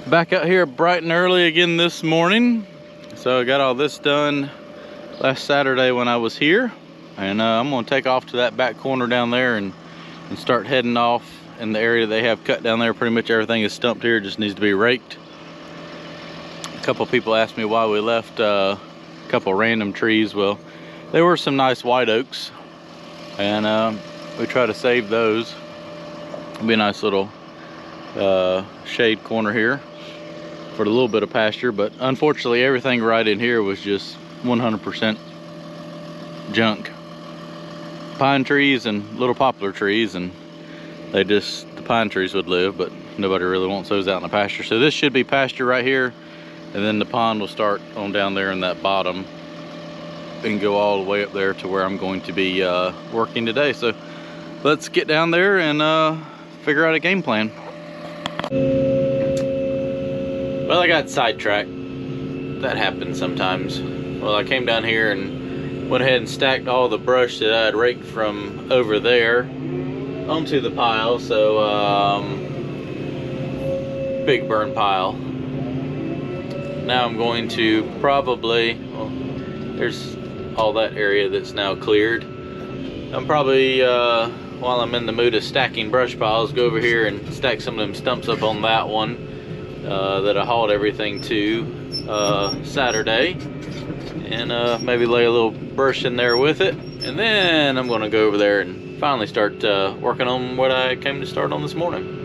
Back out here bright and early again this morning. So I got all this done last Saturday when I was here, and I'm gonna take off to that back corner down there and start heading off in the area they have cut down there. Pretty much everything is stumped here, just needs to be raked. A couple people asked me why we left a couple random trees. Well, there were some nice white oaks, and we try to save those. It'll be a nice little shade corner here for a little bit of pasture, but unfortunately everything right in here was just 100% junk. Pine trees and little poplar trees, and the pine trees would live, but nobody really wants those out in the pasture. So this should be pasture right here, and then the pond will start on down there in that bottom and go all the way up there to where I'm going to be working today. So let's get down there and figure out a game plan. Well, I got sidetracked. That happens sometimes. Well, I came down here and went ahead and stacked all the brush that I had raked from over there onto the pile. So, big burn pile. Now I'm going to probably, well, there's all that area that's now cleared. I'm probably, while I'm in the mood of stacking brush piles, go over here and stack some of them stumps up on that one that I hauled everything to Saturday, and maybe lay a little brush in there with it, and then I'm going to go over there and finally start working on what I came to start on this morning.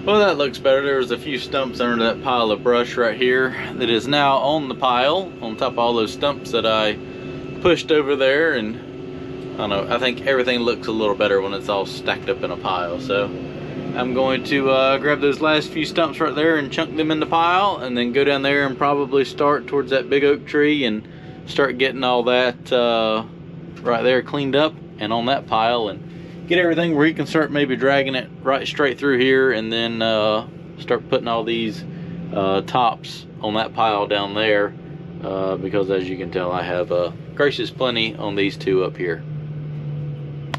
Well, that looks better. There was a few stumps under that pile of brush right here that is now on the pile, on top of all those stumps that I pushed over there. And I don't know, I think everything looks a little better when it's all stacked up in a pile. So I'm going to grab those last few stumps right there and chunk them in the pile, and then go down there and probably start towards that big oak tree and start getting all that right there cleaned up and on that pile, and get everything where you can start maybe dragging it right straight through here, and then start putting all these tops on that pile down there, because as you can tell, I have gracious plenty on these two up here.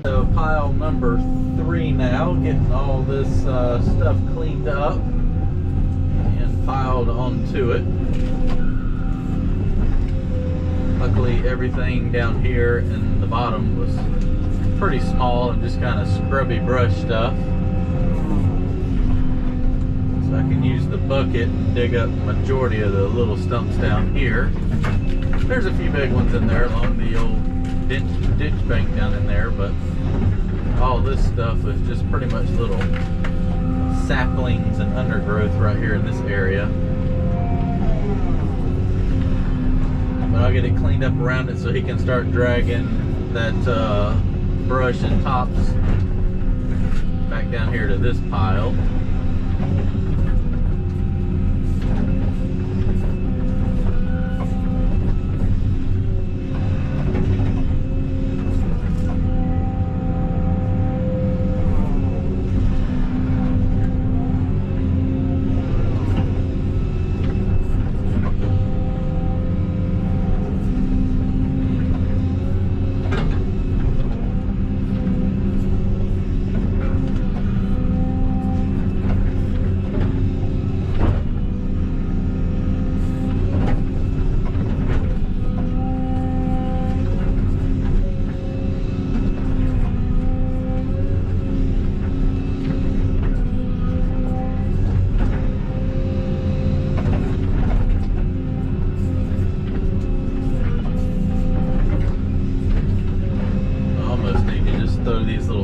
So pile number 3 now, getting all this stuff cleaned up and piled onto it. Luckily everything down here in the bottom was pretty small and just kind of scrubby brush stuff, so I can use the bucket and dig up the majority of the little stumps down here. There's a few big ones in there along the old ditch bank down in there, but all this stuff is just pretty much little saplings and undergrowth right here in this area. But I'll get it cleaned up around it so he can start dragging that brush and tops back down here to this pile.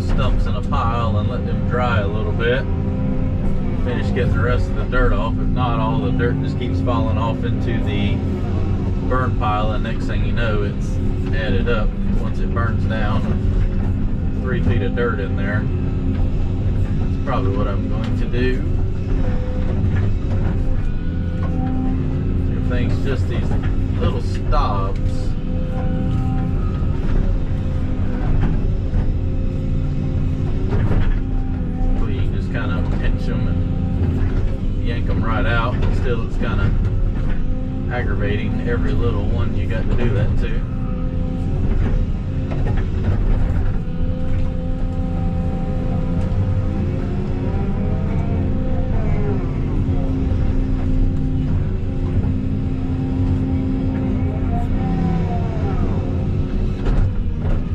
Stumps in a pile and let them dry a little bit. Finish getting the rest of the dirt off. If not, all the dirt just keeps falling off into the burn pile, and next thing you know, it's added up. Once it burns down, 3 feet of dirt in there. That's probably what I'm going to do. Everything's just these little stobs. Kind of pinch them and yank them right out, but still it's kind of aggravating every little one you got to do that to.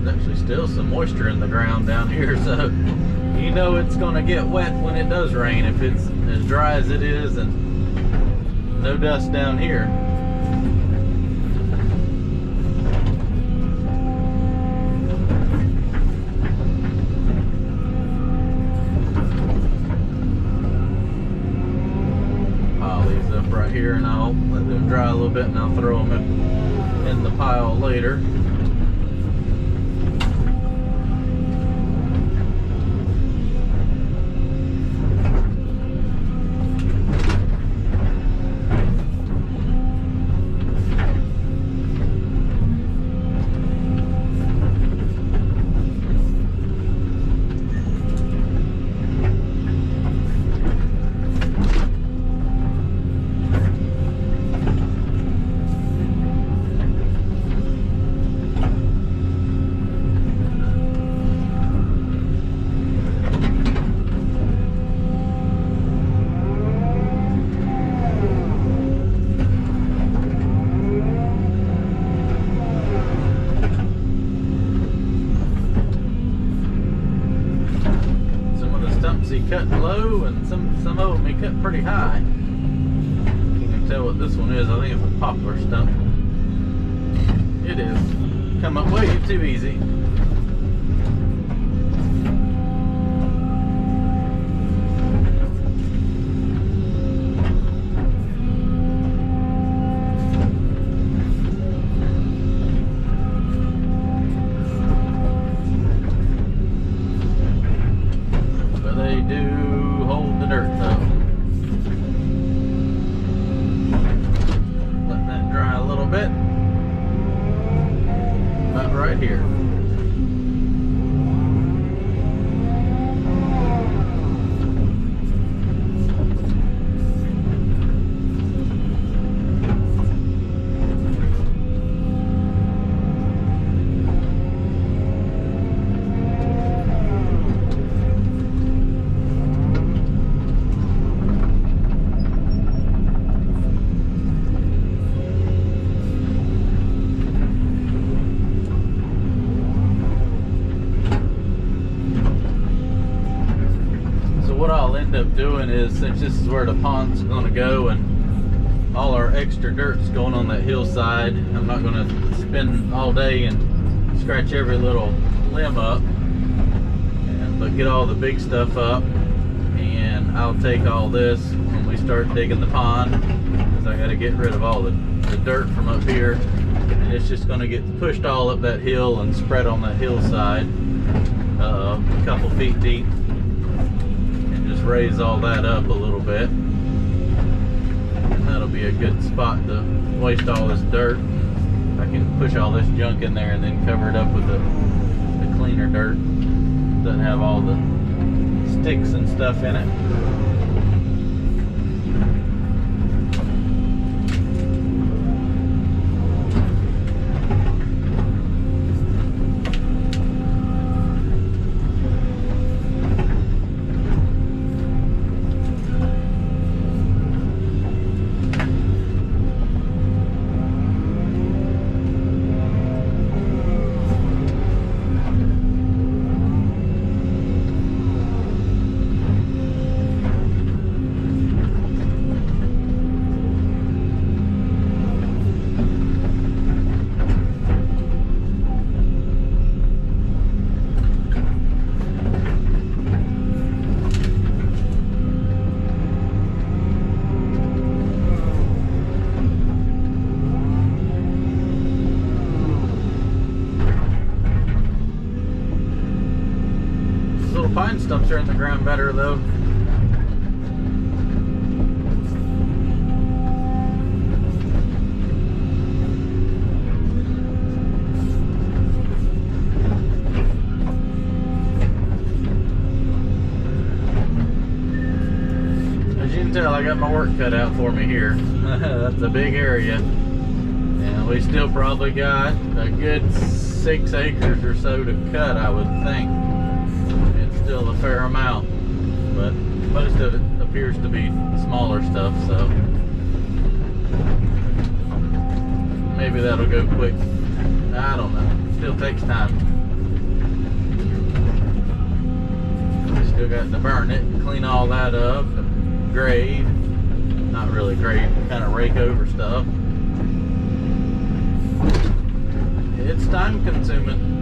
There's actually still some moisture in the ground down here, so you know it's going to get wet when it does rain if it's as dry as it is, and no dust down here. Pile these up right here, and I'll let them dry a little bit, and I'll throw them in the pile later. He cut low, and some of them he cut pretty high. You can tell what this one is. I think it's a poplar stump. It is. Come up way too easy. the dirt though. Let that dry a little bit. About right here. What I'll end up doing is, since this is where the pond's going to go and all our extra dirt's going on that hillside, I'm not going to spend all day and scratch every little limb up, but get all the big stuff up, and I'll take all this when we start digging the pond, because I got to get rid of all the dirt from up here, and it's just going to get pushed all up that hill and spread on that hillside a couple feet deep. Raise all that up a little bit, and that'll be a good spot to waste all this dirt. I can push all this junk in there and then cover it up with the cleaner dirt. Doesn't have all the sticks and stuff in it. Pine stumps are in the ground better though. As you can tell, I got my work cut out for me here. That's a big area, and we still probably got a good 6 acres or so to cut, I would think. Still a fair amount, but most of it appears to be smaller stuff, so maybe that'll go quick. I don't know. Still takes time. Still got to burn it, clean all that up, and grade. Not really grade, kind of rake over stuff. It's time consuming.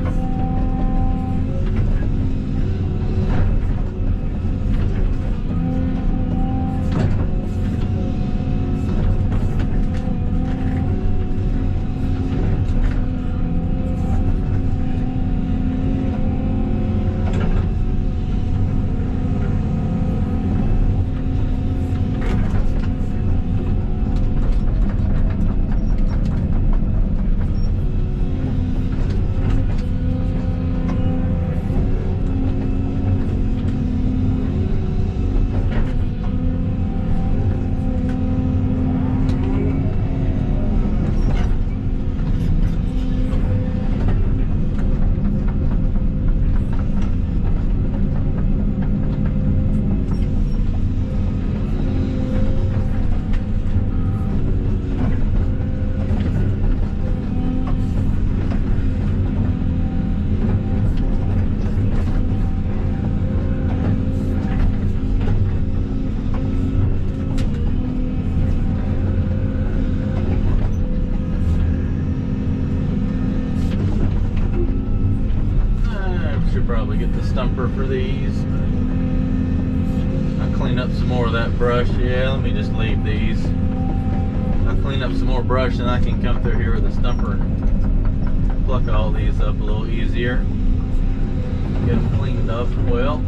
Probably get the stumper for these. I'll clean up some more of that brush. Yeah, let me just leave these. I'll clean up some more brush and I can come through here with a stumper and pluck all these up a little easier. Get them cleaned up well.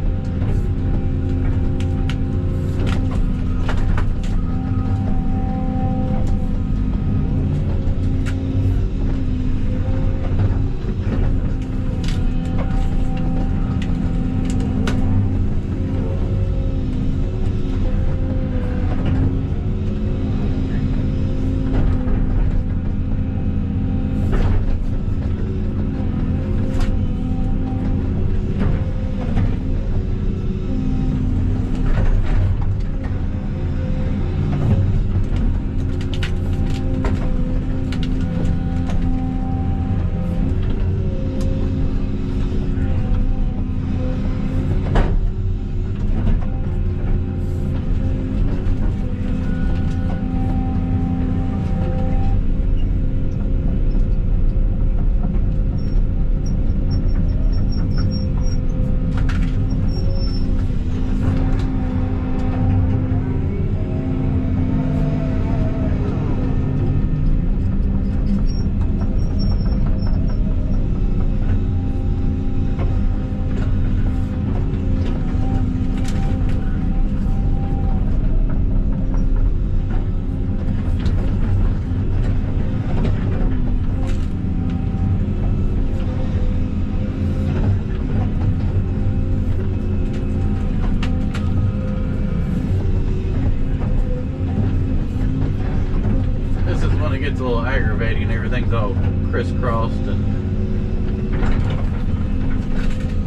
gets a little aggravating. Everything's all crisscrossed, and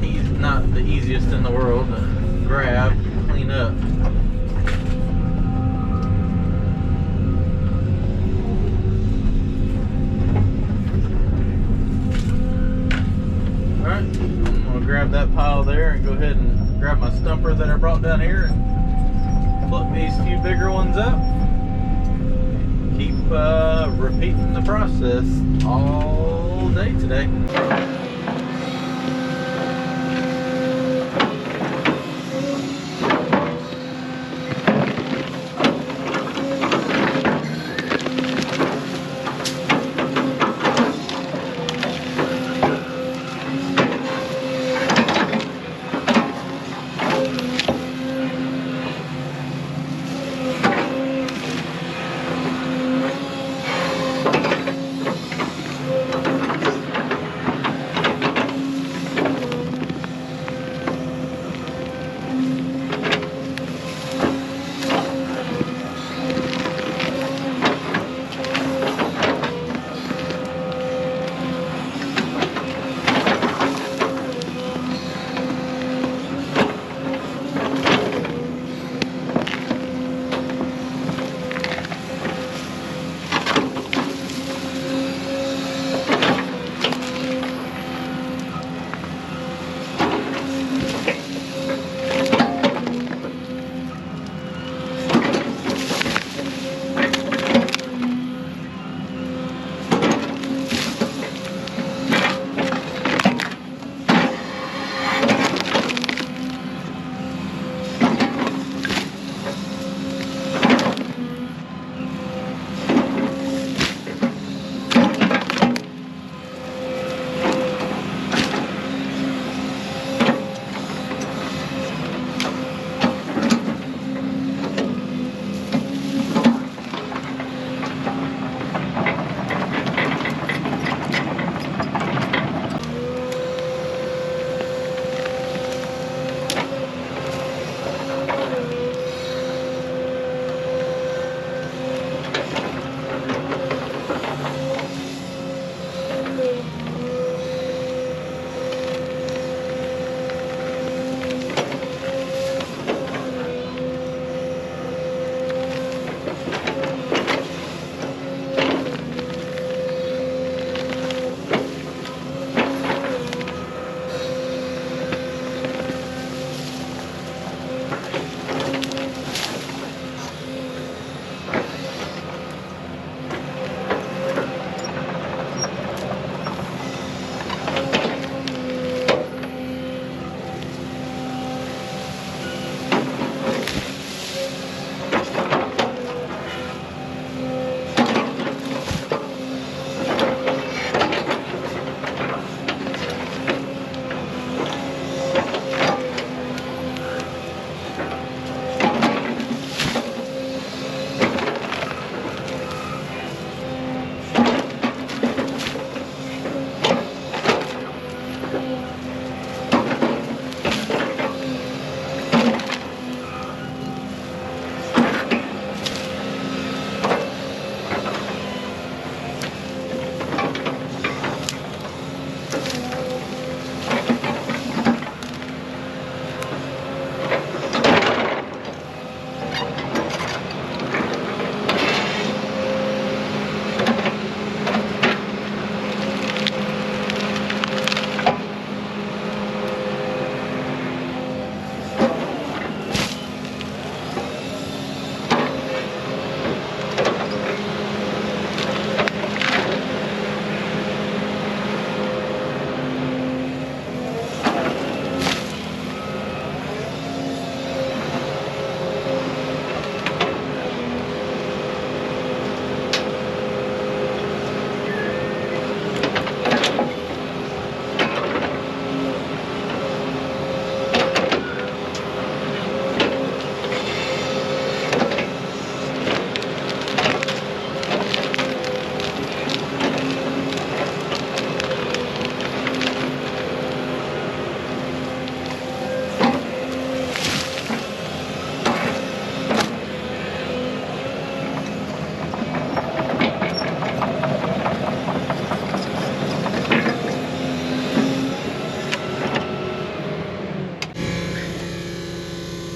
he's not the easiest in the world to grab, clean up. Alright, I'm gonna grab that pile there and go ahead and grab my stumper that I brought down here and pluck these few bigger ones up. Keep repeating the process all day today.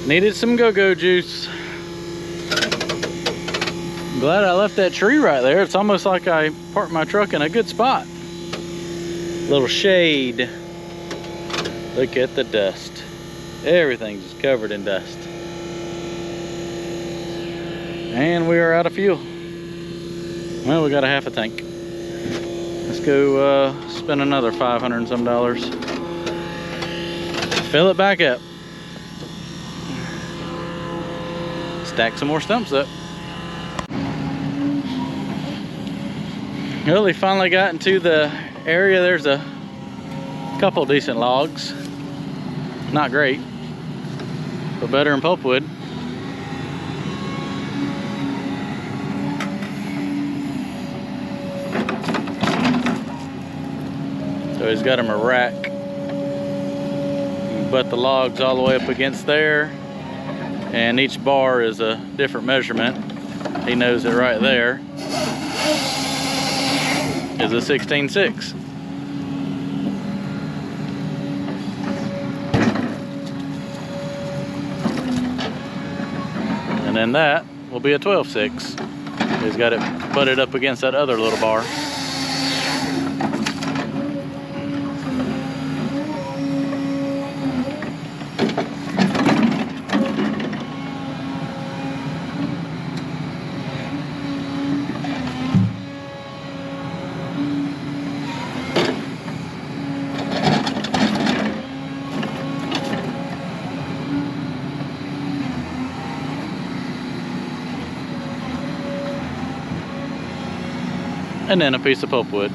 Needed some go-go juice. I'm glad I left that tree right there. It's almost like I parked my truck in a good spot. Little shade. Look at the dust. Everything's just covered in dust. And we are out of fuel. Well, we got a half a tank. Let's go spend another $500 and some. Fill it back up. Stack some more stumps up. Well, we finally got into the area. There's a couple decent logs. Not great, but better than pulpwood. So he's got him a rack. You butt the logs all the way up against there, and each bar is a different measurement. He knows it right there is a 16.6. And then that will be a 12.6. He's got it butted up against that other little bar. And then a piece of pulpwood.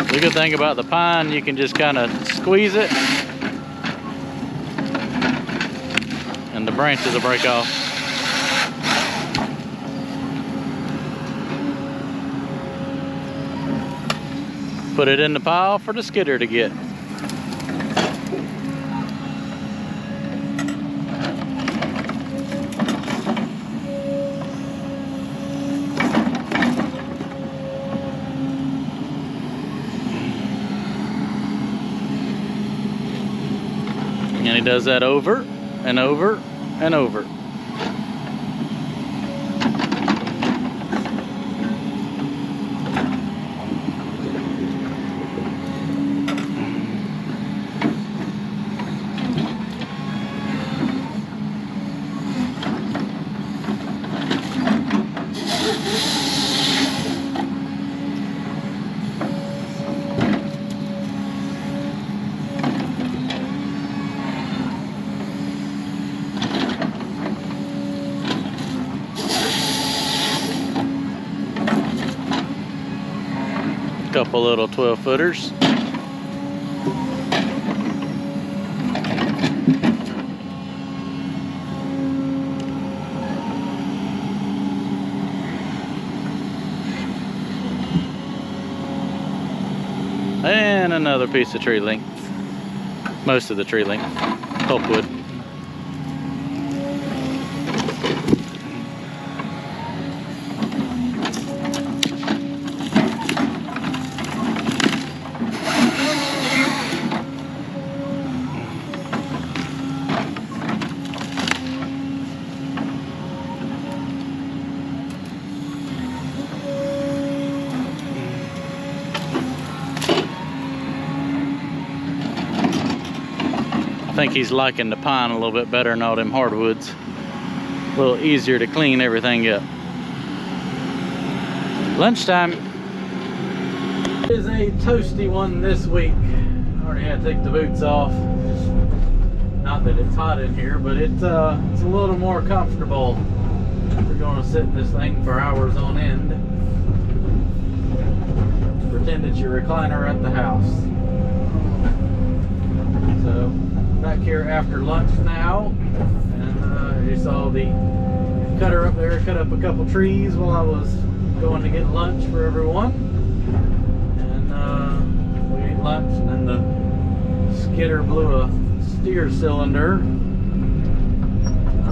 The good thing about the pine, you can just kind of squeeze it and the branches will break off. Put it in the pile for the skidder to get. And he does that over and over and over. Couple little 12-footers. And another piece of tree length. Most of the tree length. Pulpwood. I think he's liking the pine a little bit better than all them hardwoods. A little easier to clean everything up. Lunchtime. It is a toasty one this week. I already had to take the boots off. Not that it's hot in here, but it's a little more comfortable. We're going to sit in this thing for hours on end. Pretend it's your recliner at the house. So, back here after lunch now, and you saw the cutter up there cut up a couple trees while I was going to get lunch for everyone, and we ate lunch, and then the skidder blew a steer cylinder.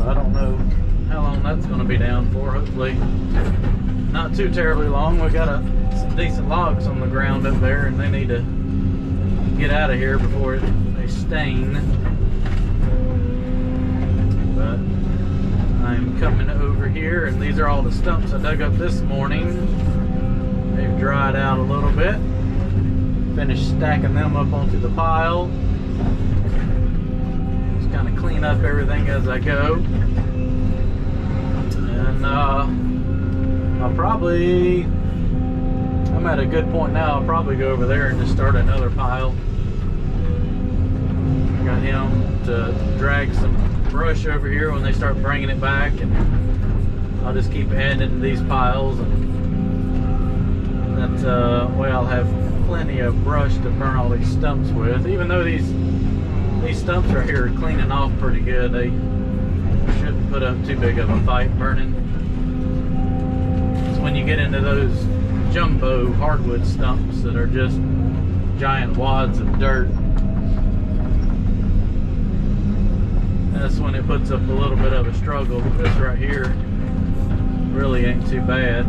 I don't know how long that's going to be down for. Hopefully not too terribly long. We got some decent logs on the ground up there, and they need to get out of here before they stain. But I'm coming over here, and these are all the stumps I dug up this morning. They've dried out a little bit. Finished stacking them up onto the pile. Just kind of clean up everything as I go. And I'm at a good point now. I'll probably go over there and just start another pile. I got him to drag some brush over here when they start bringing it back, and I'll just keep adding to these piles, and that way I'll have plenty of brush to burn all these stumps with. Even though these stumps right here are cleaning off pretty good, they shouldn't put up too big of a fight burning. It's when you get into those jumbo hardwood stumps that are just giant wads of dirt, that's when it puts up a little bit of a struggle. But this right here really ain't too bad.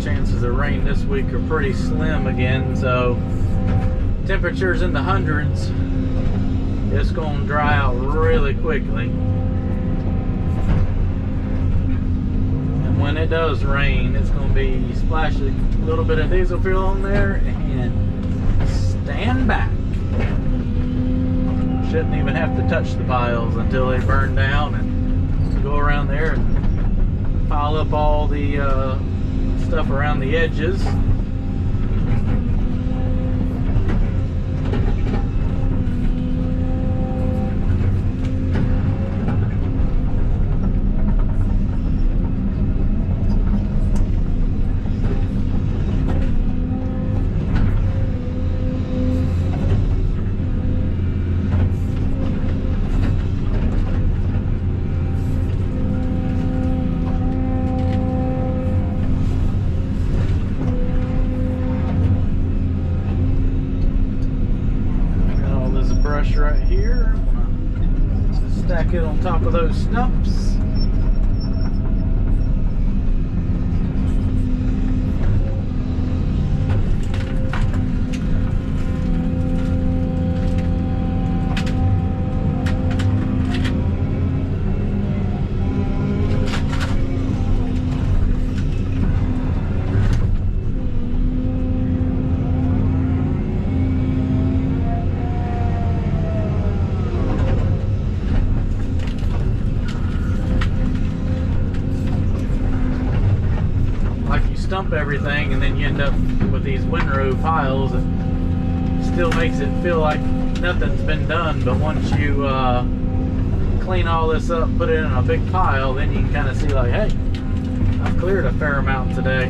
Chances of rain this week are pretty slim again, so temperatures in the hundreds. It's going to dry out really quickly. And when it does rain, it's going to be splashing a little bit of diesel fuel on there and stand back. Shouldn't even have to touch the piles until they burn down, and go around there and pile up all the stuff around the edges. Right here, I'm gonna stack it on top of those stumps. Stump everything, and then you end up with these windrow piles. It still makes it feel like nothing's been done, but once you clean all this up, put it in a big pile, then you can kind of see like, hey, I've cleared a fair amount today.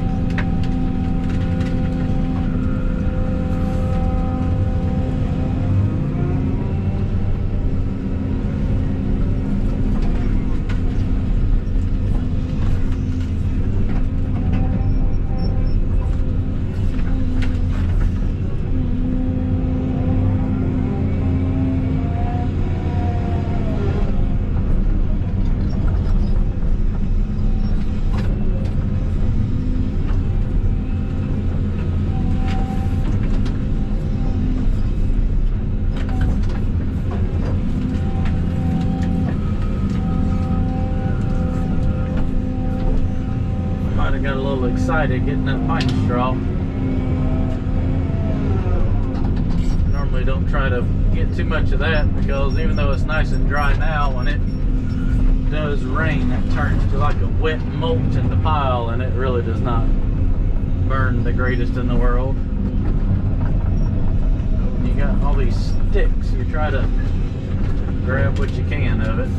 Got a little excited getting that pine straw. Normally don't try to get too much of that, because even though it's nice and dry now, when it does rain, it turns to like a wet mulch in the pile, and it really does not burn the greatest in the world. When you got all these sticks, you try to grab what you can of it.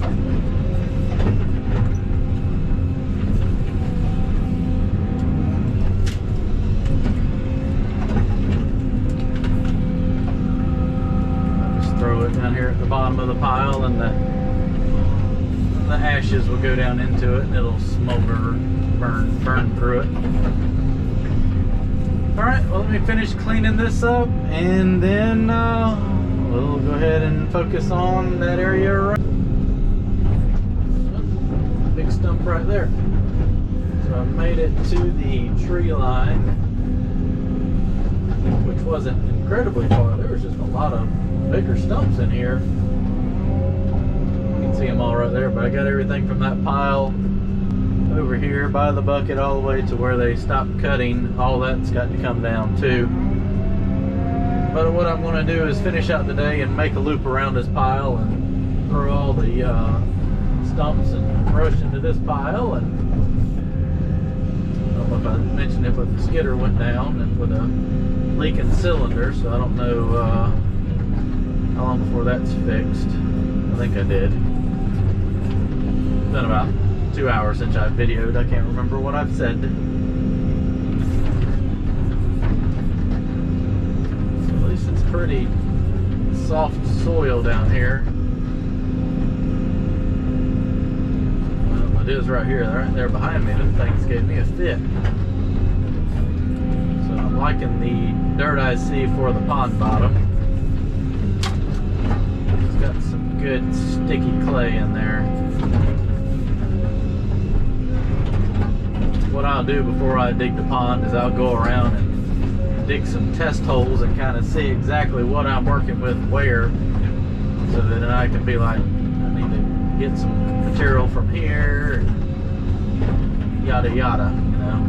Throw it down here at the bottom of the pile, and the ashes will go down into it, and it'll smolder burn through it. All right, well, let me finish cleaning this up, and then we'll go ahead and focus on that area right. Big stump right there. So I made it to the tree line, which wasn't incredibly far. There was just a lot of bigger stumps in here. You can see them all right there, but I got everything from that pile over here by the bucket all the way to where they stopped cutting. All that's got to come down too. But what I'm going to do is finish out the day and make a loop around this pile and throw all the stumps and brush into this pile. And I don't know if I mentioned it, but the skidder went down and with a leaking cylinder, so I don't know how long before that's fixed. I think I did. It's been about 2 hours since I videoed. I can't remember what I've said. So at least it's pretty soft soil down here. Well, it is right here, right there behind me. Them things gave me a fit. So I'm liking the dirt I see for the pond bottom. It's got some good sticky clay in there. What I'll do before I dig the pond is I'll go around and dig some test holes and kind of see exactly what I'm working with where, so that then I can be like, I need to get some material from here, and yada yada, you know.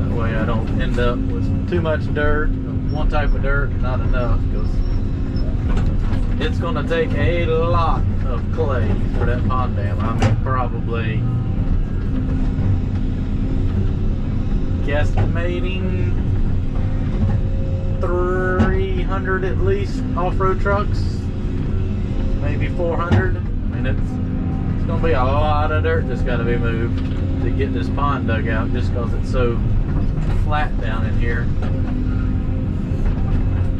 That way I don't end up with too much dirt, one type of dirt, not enough, because it's going to take a lot of clay for that pond dam. I mean, probably guesstimating 300 at least off-road trucks, maybe 400. I mean, it's going to be a lot of dirt that's got to be moved to get this pond dug out, just because it's so flat down in here.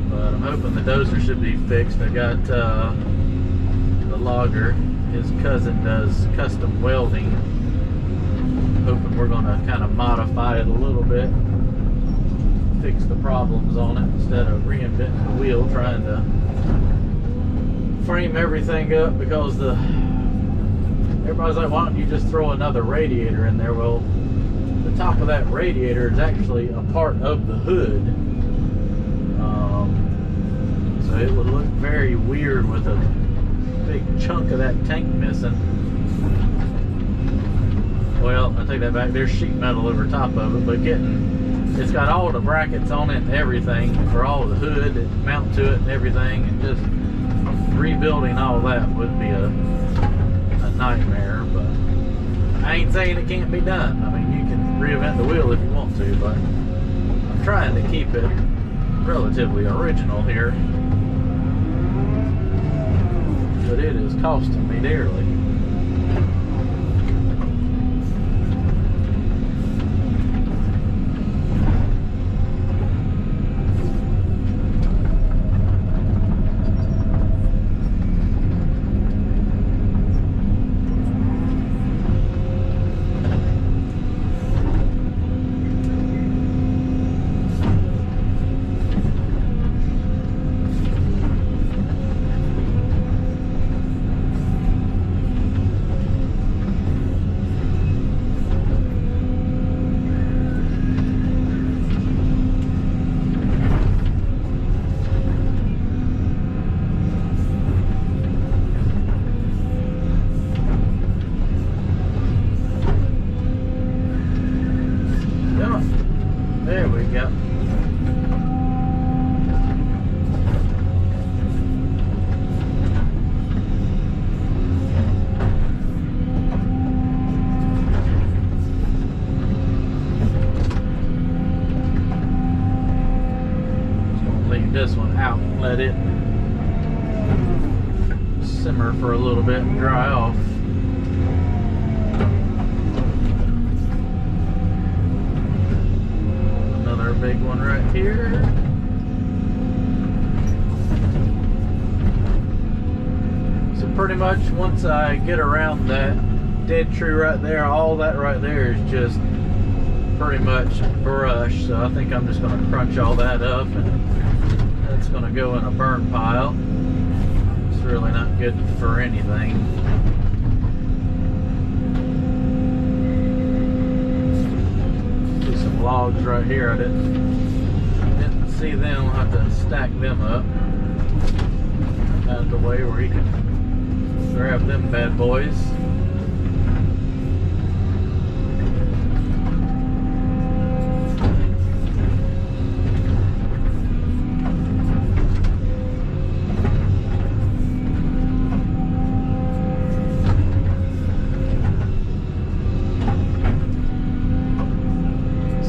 But I'm hoping the dozer should be fixed. I got the logger. His cousin does custom welding. Hoping we're going to kind of modify it a little bit, fix the problems on it instead of reinventing the wheel, trying to frame everything up, because everybody's like, why don't you just throw another radiator in there? Well, the top of that radiator is actually a part of the hood, so it would look very weird with a big chunk of that tank missing. Well, I take that back. There's sheet metal over top of it, but it's got all the brackets on it and everything for all the hood and mount to it and everything, and just rebuilding all that would be a nightmare. But I ain't saying it can't be done. I mean, you can reinvent the wheel if you want to, but I'm trying to keep it relatively original here. But it is costing me dearly. There we go. Just gonna leave this one out and let it simmer for a little bit and dry off. Big one right here. So pretty much once I get around that dead tree right there. All that right there is just pretty much brush. So I think I'm just going to crunch all that up, and that's going to go in a burn pile. It's really not good for anything. See some logs right here. I didn't see them. I'll have to stack them up out of the way where he can grab them bad boys.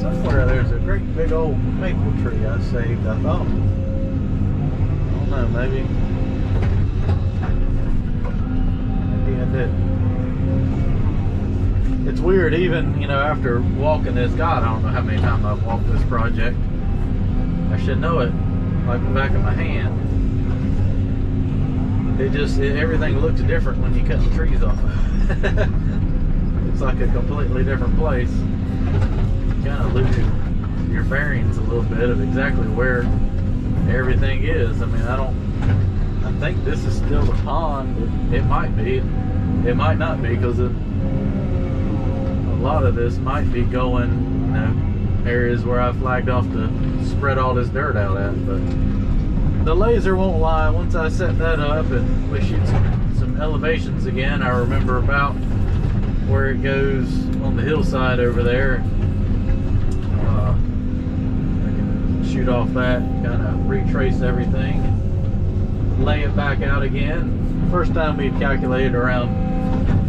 Somewhere there's a great big old maple tree I saved, I thought. I don't know, maybe I did. It's weird, even, you know, after walking this, God, I don't know how many times I've walked this project. I should know it like the back of my hand. Everything looks different when you cut the trees off. It's like a completely different place. You kind of lose your bearings a little bit of exactly where everything is. I mean, I think this is still the pond. It might be. It might not be, because a lot of this might be going, you know, areas where I flagged off to spread all this dirt out at. But the laser won't lie. Once I set that up and we shoot some elevations again, I remember about where it goes on the hillside over there. I can shoot off that, kind of retrace everything, lay it back out again. First time we calculated around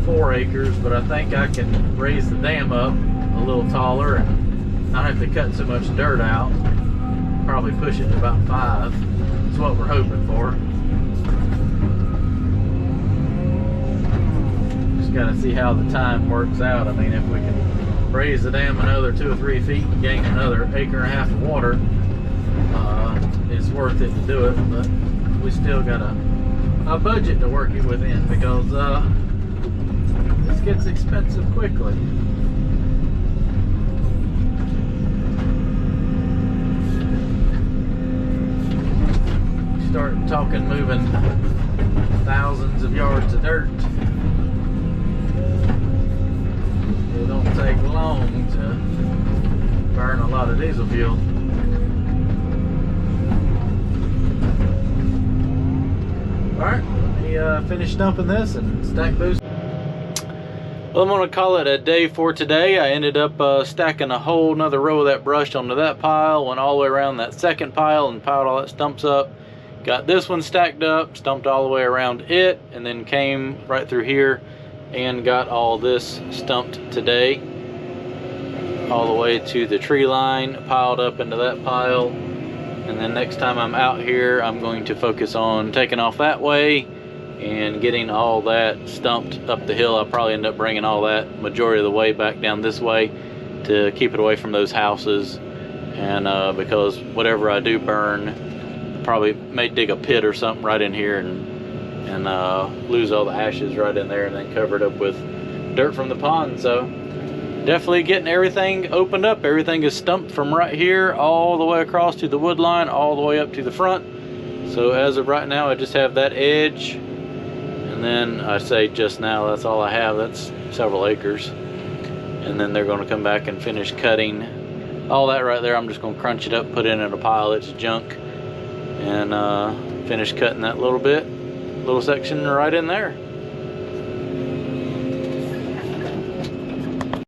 4 acres, but I think I can raise the dam up a little taller and not have to cut so much dirt out. Probably push it to about 5. That's what we're hoping for. Just got to see how the time works out. I mean, if we can raise the dam another 2 or 3 feet and gain another 1.5 acres of water, it's worth it to do it. But we still got a budget to work it within, because this gets expensive quickly. Start talking moving thousands of yards of dirt, it don't take long to burn a lot of diesel fuel. Alright, let me finish dumping this and stack those. Well, I'm going to call it a day for today. I ended up stacking a whole nother row of that brush onto that pile, went all the way around that second pile and piled all that stumps up. Got this one stacked up, stumped all the way around it, and then came right through here and got all this stumped today. All the way to the tree line, piled up into that pile. And then next time I'm out here, I'm going to focus on taking off that way and getting all that stumped up the hill. I'll probably end up bringing all that majority of the way back down this way to keep it away from those houses. And because whatever I do burn, probably may dig a pit or something right in here and lose all the ashes right in there, and then cover it up with dirt from the pond. So definitely getting everything opened up. Everything is stumped from right here all the way across to the wood line, all the way up to the front. So as of right now, I just have that edge, and then I say just now, that's all I have. That's several acres. And then they're going to come back and finish cutting all that right there. I'm just going to crunch it up, put it in a pile. It's junk. And finish cutting that little section right in there.